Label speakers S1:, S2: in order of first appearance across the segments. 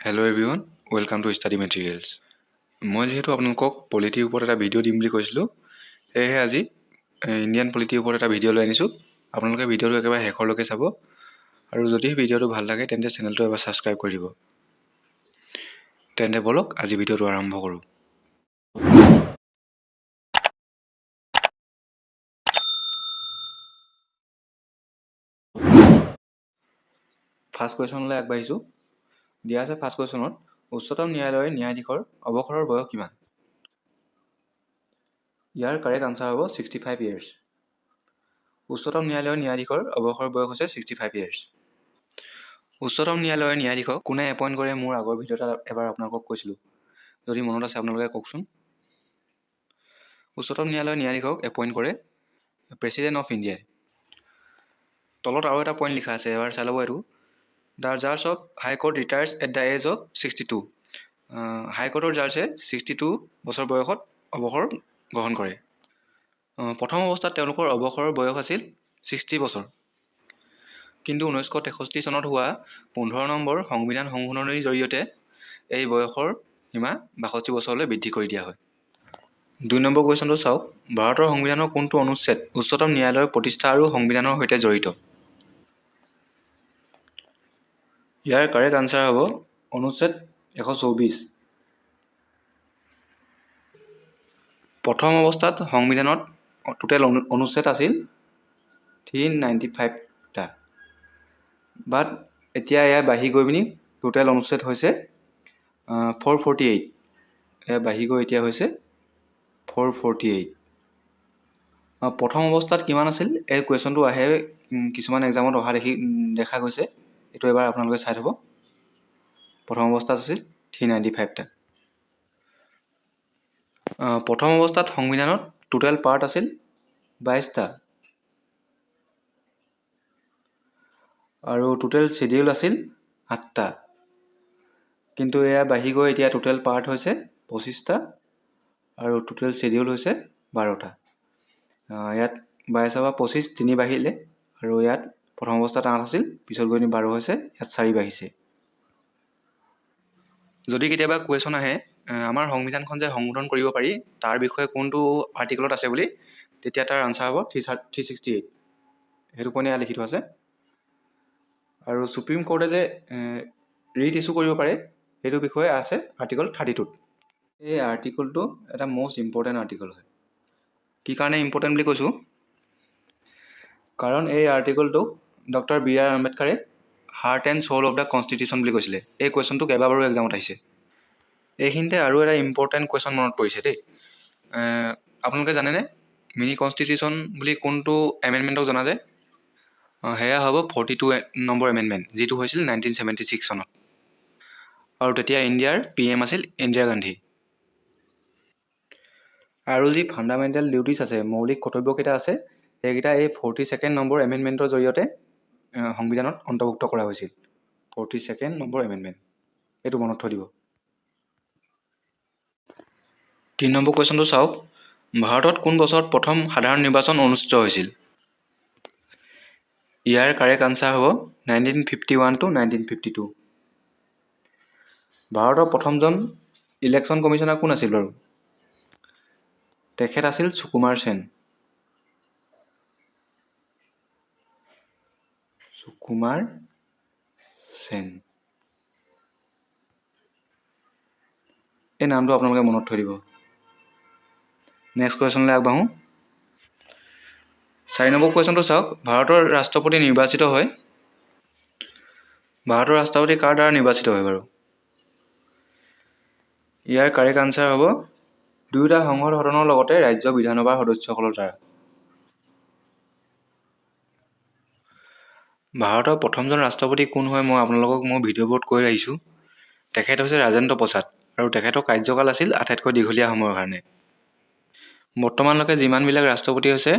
S1: Hello everyone, welcome to Study Materials. মই যেহেতু আপোনালোকক পলিটিৰ ওপৰত এটা ভিডিঅ' দিম বুলি কৈছিলোঁ, সেয়েহে আজি ইণ্ডিয়ান পলিটিৰ ওপৰত এটা ভিডিঅ' লৈ আনিছোঁ। আপোনালোকে ভিডিঅ'টো একেবাৰে শেষলৈকে চাব আৰু যদি ভিডিঅ'টো ভাল লাগে তেন্তে চেনেলটো এবাৰ ছাবস্ক্ৰাইব কৰি দিব। তেন্তে বলক আজি ভিডিঅ'টো আৰম্ভ কৰোঁ। ফাৰ্ষ্ট কুৱেশ্যনলৈ আগবাঢ়িছোঁ। দিয়া আছে ফাৰ্ষ্ট কুৱেশ্যনত, উচ্চতম ন্যায়ালয়ৰ ন্যায়াধীশৰ অৱসৰৰ বয়স কিমান? ইয়াৰ কাৰেক্ট আনচাৰ হ'ব 65 years। উচ্চতম ন্যায়ালয়ৰ ন্যায়াধীশৰ অৱসৰ বয়স হৈছে 65 years। উচ্চতম ন্যায়ালয়ৰ ন্যায়াধীশক কোনে এপইণ্ট কৰে মোৰ আগৰ ভিডিঅ'ত এবাৰ আপোনালোকক কৈছিলোঁ। যদি মনত আছে আপোনালোকে কওকচোন। উচ্চতম ন্যায়ালয়ৰ ন্যায়াধীশক এপইণ্ট কৰে প্ৰেছিডেণ্ট অফ ইণ্ডিয়াই। তলত আৰু এটা পইণ্ট লিখা আছে, এবাৰ চাই ল'ব এইটো। দ্য জাজ of high court retires at the age of 62। হাইকোৰ্টৰ জাজে 62 বছৰ বয়সত অৱসৰ গ্ৰহণ কৰে। প্ৰথম অৱস্থাত তেওঁলোকৰ অৱসৰৰ বয়স আছিল 60 বছৰ। কিন্তু 1963 চনত হোৱা 15 নম্বৰ সংবিধান সংশোধনীৰ জৰিয়তে এই বয়সৰ সীমা 62 বছৰলৈ বৃদ্ধি কৰি দিয়া হয়। 2 নম্বৰ কুৱেশ্যনটো চাওক, ভাৰতৰ সংবিধানৰ কোনটো অনুচ্ছেদ উচ্চতম ন্যায়ালয়ৰ প্ৰতিষ্ঠা আৰু সংবিধানৰ সৈতে জড়িত? ইয়াৰ কাৰেক্ট আনচাৰ হ'ব অনুচ্ছেদ 124। প্ৰথম অৱস্থাত সংবিধানত টোটেল অনুচ্ছেদ আছিল 395টা, বাট এতিয়া এয়া বাঢ়ি গৈ পিনি টোটেল অনুচ্ছেদ হৈছে 448। এয়া বাঢ়ি গৈ এতিয়া হৈছে 448। প্ৰথম অৱস্থাত কিমান আছিল? এই কুৱেশ্যনটো আহে কিছুমান এক্সামত অহা দেখা গৈছে। এইটো এবাৰ আপোনালোকে চাই থ'ব। প্ৰথম অৱস্থাত আছিল 395টা। প্ৰথম অৱস্থাত সংবিধানত টোটেল পাৰ্ট আছিল 22টা আৰু টোটেল শ্বেডিউল আছিল 8টা। কিন্তু এয়া বাঢ়ি গৈ এতিয়া টোটেল পাৰ্ট হৈছে 25টা আৰু টোটেল শ্বেডিউল হৈছে 12টা। ইয়াত 22 বা 25 তিনি বাঢ়িলে আৰু ইয়াত প্ৰথম অৱস্থাত 8 আছিল, পিছত গৈ 12 হৈছে, ইয়াত 4 বাঢ়িছে। যদি কেতিয়াবা কুৱেশ্যন আহে আমাৰ সংবিধানখন যে সংশোধন কৰিব পাৰি তাৰ বিষয়ে কোনটো আৰ্টিকলত আছে বুলি, তেতিয়া তাৰ আনচাৰ হ'ব 368। সেইটো পইণ্ট ইয়াত লিখি থোৱা আছে। আৰু সুপ্ৰিম কোৰ্টে যে ৰিট ইছ্যু কৰিব পাৰে সেইটো বিষয়ে আছে আৰ্টিকল 32ত। এই আৰ্টিকলটো এটা মষ্ট ইম্পৰ্টেণ্ট আৰ্টিকল হয়। কি কাৰণে ইম্পৰ্টেণ্ট বুলি কৈছোঁ? কাৰণ এই আৰ্টিকলটোক ডক্টৰ বি.আৰ. আম্বেদকাৰে heart and soul of the constitution বুলি কৈছিলে। এই কুৱেশ্যনটো কেইবাবাৰো এক্সামত আহিছে। এইখিনিতে আৰু এটা ইম্পৰ্টেণ্ট কুৱেশ্যন মনত পৰিছে দেই। আপোনালোকে জানেনে মিনি কনষ্টিটিউশ্যন বুলি কোনটো এমেণ্ডমেণ্টক জনা যায়? সেয়া হ'ব 42 নম্বৰ এমেণ্ডমেণ্ট, যিটো হৈছিল 1976 চনত। আৰু তেতিয়া ইণ্ডিয়াৰ PM আছিল ইন্দিৰা গান্ধী। আৰু যি ফাণ্ডামেণ্টেল ডিউটিছ আছে, মৌলিক কৰ্তব্যকেইটা আছে, সেইকেইটা এই 42nd নম্বৰ এমেণ্ডমেণ্টৰ জৰিয়তে সংবিধানত অন্তৰ্ভুক্ত কৰা হৈছিল। 42nd নম্বৰ এমেণ্ডমেণ্ট, এইটো মনত থৈ দিব। 3 নম্বৰ কুৱেশ্যনটো চাওক, ভাৰতত কোন বছৰত প্ৰথম সাধাৰণ নিৰ্বাচন অনুষ্ঠিত হৈছিল? ইয়াৰ কাৰেক্ট আনচাৰ হ'ব 1951 to 1952। ভাৰতৰ প্ৰথমজন ইলেকশ্যন কমিশ্যনাৰ কোন আছিল বাৰু? তেখেত আছিল সুকুমাৰ সেন। সুকুমাৰ সেন, এই নামটো আপোনালোকে মনত থৈ দিব। নেক্সট কুৱেশ্যনলৈ আগবাঢ়োঁ। 4 নম্বৰ কুৱেশ্যনটো চাওক, ভাৰতৰ ৰাষ্ট্ৰপতি নিৰ্বাচিত হয়। ভাৰতৰ ৰাষ্ট্ৰপতি কাৰ দ্বাৰা নিৰ্বাচিত হয় বাৰু? ইয়াৰ কাৰেক্ট আনচাৰ হ'ব দুয়োটা সংসদ সদনৰ লগতে ৰাজ্য বিধানসভাৰ সদস্যসকলৰ দ্বাৰা। ভাৰতৰ প্ৰথমজন ৰাষ্ট্ৰপতি কোন হয় মই আপোনালোকক মোৰ ভিডিঅ'বোৰত কৈ আহিছোঁ। তেখেত হৈছে ৰাজেন্দ্ৰ প্ৰসাদ আৰু তেখেতৰ কাৰ্যকাল আছিল আটাইতকৈ দীঘলীয়া সময়ৰ কাৰণে। বৰ্তমানলৈকে যিমানবিলাক ৰাষ্ট্ৰপতি হৈছে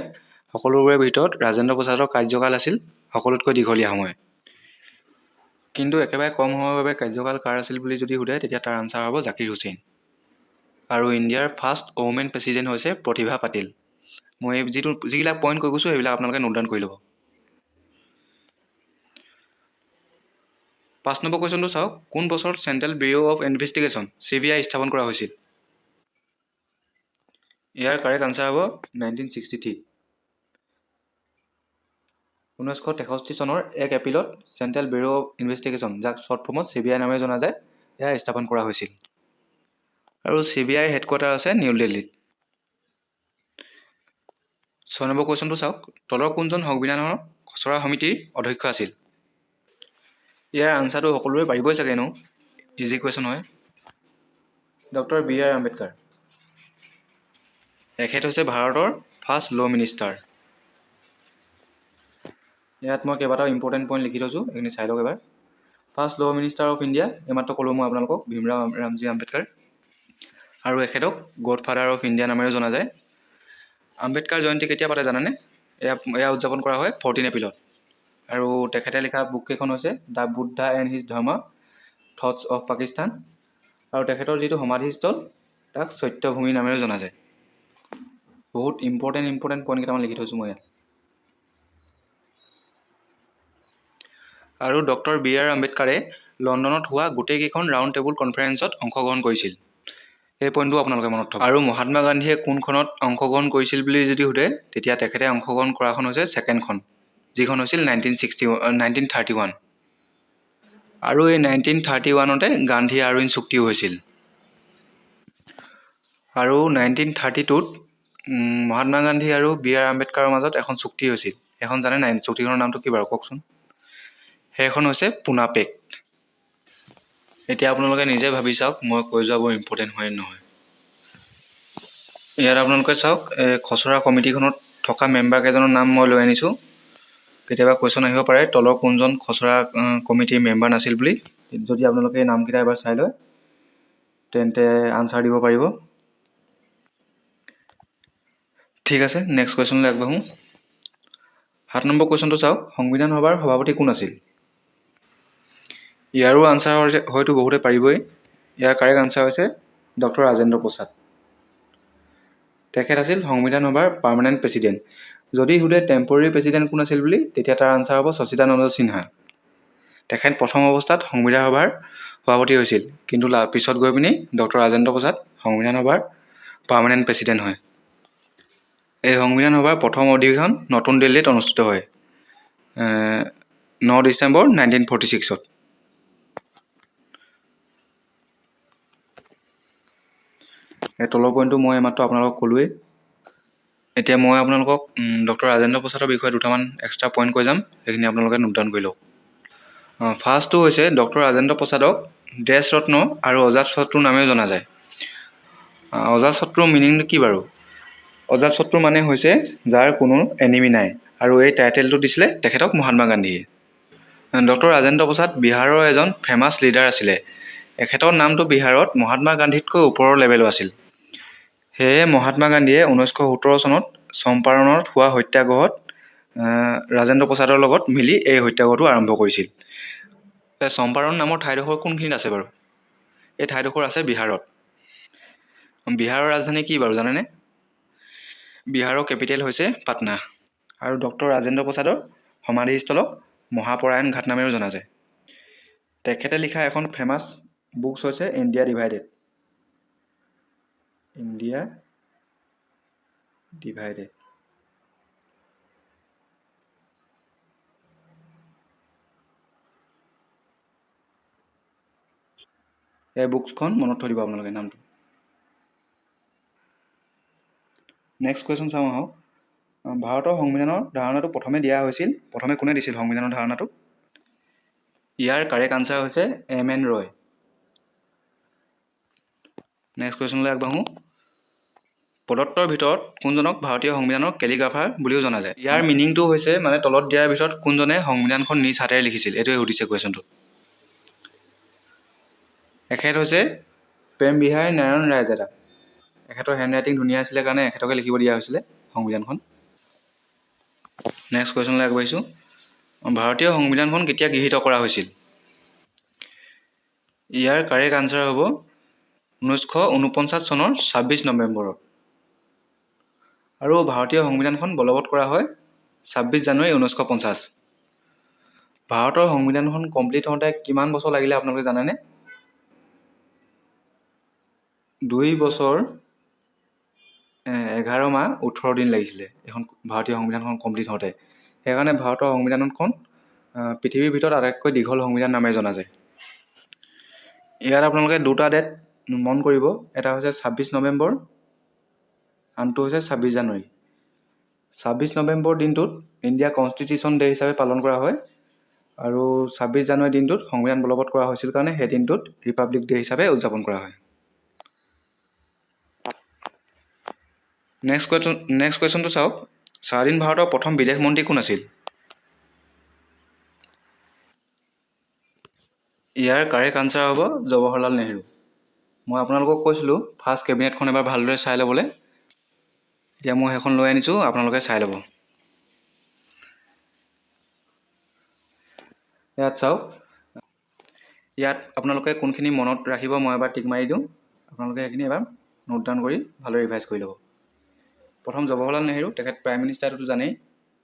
S1: সকলোবোৰৰ ভিতৰত ৰাজেন্দ্ৰ প্ৰসাদৰ কাৰ্যকাল আছিল সকলোতকৈ দীঘলীয়া সময়। কিন্তু একেবাৰে কম সময়ৰ বাবে কাৰ্যকাল কাৰ আছিল বুলি যদি সোধে তেতিয়া তাৰ আনচাৰ হ'ব জাকিৰ হুছেইন। আৰু ইণ্ডিয়াৰ ফাৰ্ষ্ট ওমেন প্ৰেছিডেণ্ট হৈছে প্ৰতিভা পাটিল। মই যিবিলাক পইণ্ট কৈ গৈছোঁ সেইবিলাক আপোনালোকে নোট ডাউন কৰি ল'ব। 5 নম্বৰ কুৱেশ্যনটো চাওক, কোন বছৰত central bureau of investigation CBI স্থাপন কৰা হৈছিল? ইয়াৰ কাৰেক্ট আনচাৰ হ'ব 1963। 1963 চনৰ 1 এপ্ৰিলত চেণ্ট্ৰেল ব্যুৰ অফ ইনভেষ্টিগেশ্যন, যাক শ্বৰ্ট ফৰ্মত CBI নামেৰে জনা যায়, এয়া স্থাপন কৰা হৈছিল। আৰু CBIৰ হেডকোৱাৰ্টাৰ আছে নিউ দিল্লীত। 6 নম্বৰ কুৱেশ্যনটো চাওক, তলৰ কোনজন সংবিধানৰ খচৰা সমিতিৰ অধ্যক্ষ আছিল? ইয়াৰ আনচাৰটো সকলোৰে পাৰিবই চাগে ন, ইজি কুৱেশ্যন হয়। Doctor BR Ambedkar. এখেত হৈছে ভাৰতৰ ফাৰ্ষ্ট ল' মিনিষ্টাৰ। ইয়াত মই কেইবাটাও ইম্পৰ্টেণ্ট পইণ্ট লিখি থৈছোঁ, এইখিনি চাই লওক এবাৰ। First law' minister of India, এইমাত্ৰ ক'লোঁ মই আপোনালোকক, ভীমৰাও ৰামজী আম্বেদকাৰ। আৰু এখেতক গডফাদাৰ অফ ইণ্ডিয়া নামেৰে জনা যায়। আম্বেদকাৰ জয়ন্তী কেতিয়া পাতে জানেনে? এয়া উদযাপন কৰা হয় 14 এপ্ৰিলত। আৰু তেখেতে লিখা বুককেইখন হৈছে the Buddha and his Dharma, thoughts of Pakistan. আৰু তেখেতৰ যিটো সমাধিস্থল, তাক সত্যভূমি নামেৰে জনা যায়। বহুত ইম্পৰ্টেণ্ট পইণ্ট কেইটামান লিখি থৈছোঁ মই ইয়াত। আৰু ডক্টৰ BR আম্বেদকাৰে লণ্ডনত হোৱা গোটেইকেইখন ৰাউণ্ড টেবুল কনফাৰেন্সত অংশগ্ৰহণ কৰিছিল। এই পইণ্টটো আপোনালোকে মনত থওক। আৰু মহাত্মা গান্ধীয়ে কোনখনত অংশগ্ৰহণ কৰিছিল বুলি যদি সোধে, তেতিয়া তেখেতে অংশগ্ৰহণ কৰাখন হৈছে ছেকেণ্ডখন, যিখন হৈছিল 1931। আৰু এই 1931তে গান্ধী আৰউইন চুক্তিও হৈছিল। আৰু 1932ত মহাত্মা গান্ধী আৰু BR আম্বেদকাৰৰ মাজত এখন চুক্তি হৈছিল। এখন জানে নাই চুক্তিখনৰ নামটো কি বাৰু কওকচোন? সেইখন হৈছে পুনা পেক্ট। এতিয়া আপোনালোকে নিজে ভাবি চাওক, মই কৈ যোৱা বৰ ইম্পৰ্টেণ্ট হয় নহয়। ইয়াত আপোনালোকে চাওক, খচৰা কমিটিখনত থকা মেম্বাৰ কেইজনৰ নাম মই লৈ আনিছোঁ। কেতিয়াবা কুৱেশ্যন আহিব পাৰে, তলৰ কোনজন খচৰা কমিটিৰ মেম্বাৰ নাছিল বুলি। যদি আপোনালোকে এই নামকেইটা এবাৰ চাই লয়, তেন্তে আনচাৰ দিব পাৰিব। ঠিক আছে, নেক্সট কুৱেশ্যনলৈ আগবাঢ়োঁ। 7 নম্বৰ কুৱেশ্যনটো চাওক, সংবিধান সভাৰ সভাপতি কোন আছিল? ইয়াৰো আনচাৰ হয়তো বহুতে পাৰিবই। ইয়াৰ কাৰেক্ট আনচাৰ হৈছে ডক্টৰ ৰাজেন্দ্ৰ প্ৰসাদ। তেখেত আছিল সংবিধান সভাৰ পাৰ্মানেণ্ট প্ৰেছিডেণ্ট। যদি সোধে টেম্পৰেৰী প্ৰেছিডেণ্ট কোন আছিল বুলি, তেতিয়া তাৰ আনচাৰ হ'ব সচিদানন্দ সিনহা। তেখেত প্ৰথম অৱস্থাত সংবিধান সভাৰ সভাপতি হৈছিল, কিন্তু পিছত গৈ পিনি ডক্টৰ ৰাজেন্দ্ৰ প্ৰসাদ সংবিধান সভাৰ পাৰ্মানেণ্ট প্ৰেছিডেণ্ট হয়। এই সংবিধান সভাৰ প্ৰথম অধিৱেশন নতুন দিল্লীত অনুষ্ঠিত হয় 9 ডিচেম্বৰ 1946ত। এই তলৰ পইণ্টটো মই এইমাত্ৰ আপোনালোকক ক'লোৱেই। এতিয়া মই আপোনালোকক ডক্টৰ ৰাজেন্দ্ৰ প্ৰসাদৰ বিষয়ে দুটামান এক্সট্ৰা পইণ্ট কৈ যাম, সেইখিনি আপোনালোকে নোট ডাউন কৰি লওক। ফাৰ্ষ্টটো হৈছে ডক্টৰ ৰাজেন্দ্ৰ প্ৰসাদক দেশ ৰত্ন আৰু অজাতশত্ৰু নামেও জনা যায়। অজাতশত্ৰুৰ মিনিংটো কি বাৰু? অজাতশত্ৰু মানে হৈছে যাৰ কোনো এনিমি নাই, আৰু এই টাইটেলটো দিছিলে তেখেতক মহাত্মা গান্ধীয়ে। ডক্টৰ ৰাজেন্দ্ৰ প্ৰসাদ বিহাৰৰ এজন ফেমাছ লিডাৰ আছিলে। এখেতৰ নামটো বিহাৰত মহাত্মা গান্ধীতকৈ ওপৰৰ লেভেলৰ আছিল। সেয়ে মহাত্মা গান্ধীয়ে 1917 চনত চম্পাৰণত হোৱা সত্যাগ্ৰহত ৰাজেন্দ্ৰ প্ৰসাদৰ লগত মিলি এই সত্যাগ্ৰহটো আৰম্ভ কৰিছিল। চম্পাৰণ নামৰ ঠাইডোখৰ কোনখিনিত আছে বাৰু? এই ঠাইডোখৰ আছে বিহাৰত। বিহাৰৰ ৰাজধানী কি বাৰু জানেনে? বিহাৰৰ কেপিটেল হৈছে পাটনা। আৰু ডক্টৰ ৰাজেন্দ্ৰ প্ৰসাদৰ সমাধিস্থলক মহাপৰায়ণ ঘাট নামেও জনা যায়। তেখেতে লিখা এখন ফেমাছ বুকছ হৈছে ইণ্ডিয়া ডিভাইডেড। India divided. এই বুকছখন মনত থৈ দিব আপোনালোকে নামটো। নেক্সট কুৱেশ্যন চাওঁ আহক। ভাৰতৰ সংবিধানৰ ধাৰণাটো প্ৰথমে কোনে দিছিল সংবিধানৰ ধাৰণাটো? ইয়াৰ কাৰেক্ট আনচাৰ হৈছে MN ৰয়। নেক্সট কুৱেশ্যনলৈ আগবাঢ়োঁ। প্ৰদত্তৰ ভিতৰত কোনজনক ভাৰতীয় সংবিধানৰ কেলিগ্ৰাফাৰ বুলিও জনা যায়? ইয়াৰ মিনিংটো হৈছে মানে তলত দিয়াৰ ভিতৰত কোনজনে সংবিধানখন নিজ হাতেৰে লিখিছিল, এইটোৱে সুধিছে কুৱেশ্যনটো। এখেত হৈছে প্ৰেম বিহাৰী নাৰায়ণ ৰায়জাদা। এখেতৰ হেণ্ড ৰাইটিং ধুনীয়া আছিলে কাৰণে এখেতকে লিখিব দিয়া হৈছিলে সংবিধানখন। নেক্সট কুৱেশ্যনলৈ আগবাঢ়িছোঁ। ভাৰতীয় সংবিধানখন কেতিয়া গৃহীত কৰা হৈছিল? ইয়াৰ কাৰেক্ট আনচাৰ হ'ব 1949 চনৰ 26 নৱেম্বৰত। আৰু ভাৰতীয় সংবিধানখন বলবৎ কৰা হয় 26 জানুৱাৰী 1950। ভাৰতৰ সংবিধানখন কমপ্লিট হওঁতে কিমান বছৰ লাগিলে আপোনালোকে জানেনে? 2 বছৰ 11 মাহ 18 দিন লাগিছিলে এখন ভাৰতীয় সংবিধানখন কমপ্লিট হওঁতে। সেইকাৰণে ভাৰতৰ সংবিধানখন পৃথিৱীৰ ভিতৰত আটাইতকৈ দীঘল সংবিধান নামেৰে জনা যায়। ইয়াত আপোনালোকে দুটা ডেট মন কৰিব, এটা হৈছে 26 নৱেম্বৰ, আনটো হৈছে 26 জানুৱাৰী। 26 নৱেম্বৰ দিনটোত ইণ্ডিয়া কনষ্টিটিউশ্যন ডে হিচাপে পালন কৰা হয়, আৰু 26 জানুৱাৰী দিনটোত সংবিধান বলবৎ কৰা হৈছিল কাৰণে সেই দিনটোত ৰিপাব্লিক ডে হিচাপে উদযাপন কৰা হয়। নেক্সট কুৱেশ্যনটো চাওক, স্বাধীন ভাৰতৰ প্ৰথম বিদেশ মন্ত্ৰী কোন আছিল? ইয়াৰ কাৰেক্ট আনচাৰ হ'ব জৱাহৰলাল নেহৰু। মই আপোনালোকক কৈছিলোঁ ফাৰ্ষ্ট কেবিনেটখন এবাৰ ভালদৰে চাই ল'বলৈ। এতিয়া মই সেইখন লৈ আনিছোঁ, আপোনালোকে চাই ল'ব। ইয়াত চাওক, ইয়াত আপোনালোকে কোনখিনি মনত ৰাখিব মই এবাৰ টিক মাৰি দিওঁ, আপোনালোকে সেইখিনি এবাৰ নোট ডাউন কৰি ভালদৰে ৰিভাইজ কৰি ল'ব। প্ৰথম জৱাহৰলাল নেহৰু, তেখেত প্ৰাইম মিনিষ্টাৰ, এইটোতো জানেই,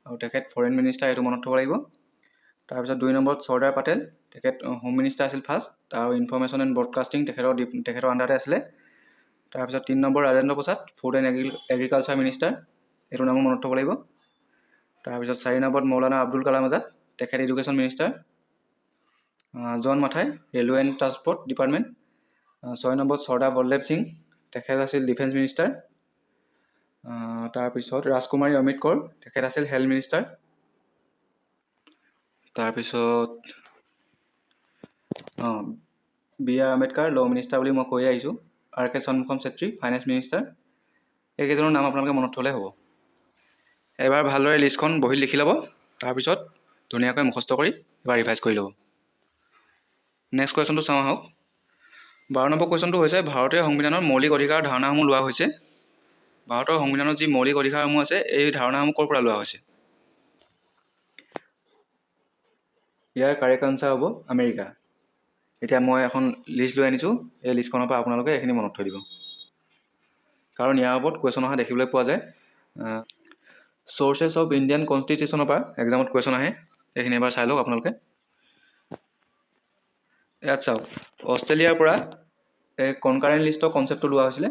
S1: আৰু তেখেত ফৰেইন মিনিষ্টাৰ, এইটো মনত থ'ব লাগিব। তাৰপিছত 2 নম্বৰত চৰ্দাৰ পেটেল, তেখেত হোম মিনিষ্টাৰ আছিল ফাৰ্ষ্ট, আৰু ইনফৰমেশ্যন এণ্ড ব্ৰডকাষ্টিং তেখেতৰ আণ্ডাৰতে আছিলে। তাৰপিছত 3 number Rajendra Prasad, food and agriculture minister, এইটো নামো মনত থ'ব লাগিব। তাৰপিছত 4 নম্বৰত মৌলানা আব্দুল কালাম আজাদ, তেখেত এডুকেশ্যন মিনিষ্টাৰ। জন মাথাই, ৰেলৱে এণ্ড ট্ৰান্সপৰ্ট ডিপাৰ্টমেণ্ট। 6 নম্বৰত চৰ্দাৰ বল্লভ সিং, তেখেত আছিল ডিফেন্স মিনিষ্টাৰ। তাৰপিছত ৰাজকুমাৰী অমৃত কৌৰ, তেখেত আছিল হেল্থ মিনিষ্টাৰ। তাৰপিছত B.R. আম্বেদকাৰ, ল' মিনিষ্টাৰ বুলি মই কৈ আহিছোঁ। R.K. Shanmugham Chetty, finance minister. এইকেইজনৰ নাম আপোনালোকে মনত থ'লে হ'ব। এবাৰ ভালদৰে লিষ্টখন বহীত লিখি ল'ব, তাৰপিছত ধুনীয়াকৈ মুখস্থ কৰি এবাৰ ৰিভাইজ কৰি ল'ব। নেক্সট কুৱেশ্যনটো চাওঁ আহক। 12 নম্বৰ কুৱেশ্যনটো হৈছে, ভাৰতীয় সংবিধানৰ মৌলিক অধিকাৰৰ ধাৰণাসমূহ লোৱা হৈছে। ভাৰতৰ সংবিধানত যি মৌলিক অধিকাৰসমূহ আছে, এই ধাৰণাসমূহ ক'ৰ পৰা লোৱা হৈছে? ইয়াৰ কাৰেক্ট আনচাৰ হ'ব আমেৰিকা। এতিয়া মই এখন লিষ্ট লৈ আনিছোঁ, এই লিষ্টখনৰ পৰা আপোনালোকে এইখিনি মনত থৈ দিব, কাৰণ ইয়াৰ ওপৰত কুৱেশ্যন অহা দেখিবলৈ পোৱা যায়। চ'ৰ্চেছ অফ ইণ্ডিয়ান কনষ্টিটিউশ্যনৰ পৰা এক্সামত কুৱেশ্যন আহে, এইখিনি এবাৰ চাই লওক আপোনালোকে। ইয়াত চাওক, অষ্ট্ৰেলিয়াৰ পৰা এই কনকাৰেণ্ট লিষ্টৰ কনচেপ্টটো লোৱা হৈছিলে।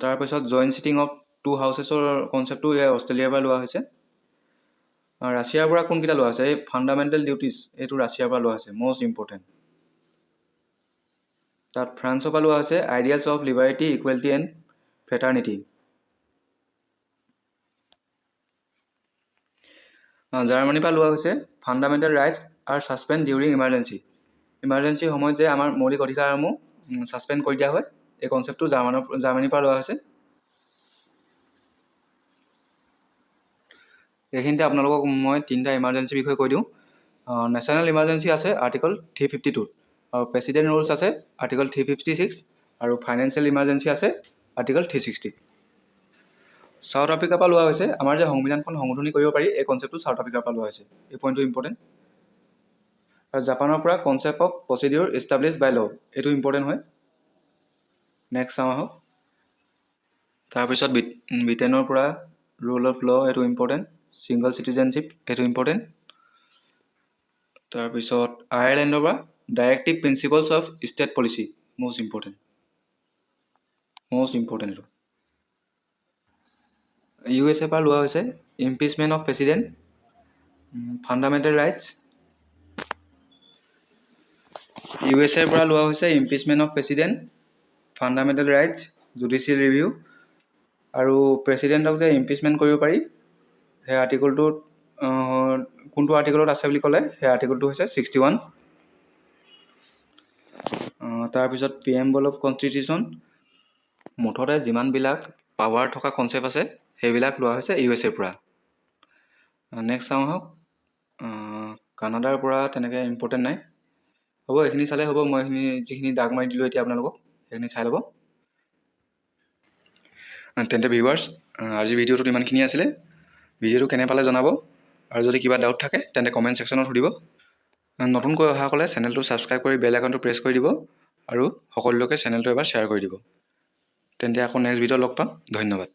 S1: তাৰপিছত জইণ্ট চিটিং অফ 2 হাউচেছৰ কনচেপ্টটো অষ্ট্ৰেলিয়াৰ পৰা লোৱা হৈছে। ৰাছিয়াৰ পৰা কোনকেইটা লোৱা হৈছে? এই ফাণ্ডামেণ্টেল ডিউটিছ, এইটো ৰাছিয়াৰ পৰা লোৱা হৈছে, মষ্ট ইম্পৰ্টেণ্ট। তাত ফ্ৰান্সৰ পৰা লোৱা হৈছে ideals of liberty, equality and fraternity. জাৰ্মানীৰ পৰা লোৱা হৈছে ফাণ্ডামেণ্টেল ৰাইটছ আৰ ছাছপেণ্ড ডিউৰিং ইমাৰ্জেঞ্চি। ইমাৰ্জেঞ্চিৰ সময়ত যে আমাৰ মৌলিক অধিকাৰসমূহ ছাছপেণ্ড কৰি দিয়া হয়, এই কনচেপ্টটো জাৰ্মানীৰ পৰা লোৱা হৈছে। এইখিনিতে আপোনালোকক মই 3টা ইমাৰ্জেঞ্চিৰ বিষয়ে কৈ দিওঁ। নেশ্যনেল ইমাৰ্জেঞ্চি আছে আৰ্টিকল 352, আৰু প্ৰেচিডেণ্ট ৰুলছ আছে আৰ্টিকল 356, আৰু ফাইনেন্সিয়েল ইমাৰ্জেঞ্চি আছে আৰ্টিকল 360। চাউথ আফ্ৰিকাৰ পৰা লোৱা হৈছে, আমাৰ যে সংবিধানখন সংশোধনী কৰিব পাৰি, এই কনচেপ্টটো চাউথ আফ্ৰিকাৰ পৰা লোৱা হৈছে, এই পইণ্টটো ইম্পৰ্টেণ্ট। আৰু জাপানৰ পৰা concept of procedure establish by law', এইটো ইম্পৰ্টেণ্ট হয়। নেক্সট চাওঁ আহক। তাৰপিছত ব্ৰিটেইনৰ পৰা ৰুল অফ ল', এইটো ইম্পৰ্টেণ্ট। ছিংগল চিটিজেনশ্বিপ, এইটো ইম্পৰ্টেণ্ট। তাৰপিছত আয়াৰলেণ্ডৰ পৰা directive principles of state policy, most important এইটো। USA পৰা লোৱা হৈছে impeachment of president, fundamental rights. USA পৰা লোৱা হৈছে impeachment of president, fundamental rights, judicial review, আৰু প্ৰেচিডেণ্টক যে ইম্পিচমেণ্ট কৰিব পাৰি, সেই আৰ্টিকলটোত কোনটো আৰ্টিকলত আছে বুলি ক'লে, সেই আৰ্টিকলটো হৈছে 61। তাৰপিছত প্ৰিএম্বল অফ কনষ্টিটিউশ্যন। মুঠতে যিমানবিলাক পাৱাৰ থকা কনচেপ্ট আছে, সেইবিলাক লোৱা হৈছে USA পৰা। নেক্সট চাওঁ আহক। কানাডাৰ পৰা তেনেকৈ ইম্পৰ্টেণ্ট নাই, হ'ব এইখিনি চালে হ'ব। মই যিখিনি দাগ মাৰি দিলোঁ এতিয়া আপোনালোকক, সেইখিনি চাই ল'ব। তেন্তে ভিউৱাৰ্ছ, আজি ভিডিঅ'টোত ইমানখিনি আছিলে। ভিডিঅ'টো কেনে পালে জনাব, আৰু যদি কিবা ডাউট থাকে তেন্তে কমেণ্ট ছেকশ্যনত সুধিব। নতুনকৈ অহাসকলে চেনেলটো ছাবস্ক্ৰাইব কৰি বেল আইকনটো প্ৰেছ কৰি দিব, আৰু সকলোকে চেনেলটো এবাৰ শ্বেয়াৰ কৰি দিব। তেন্তে আকৌ নেক্সট ভিডিঅ'ত লগ পাম। ধন্যবাদ।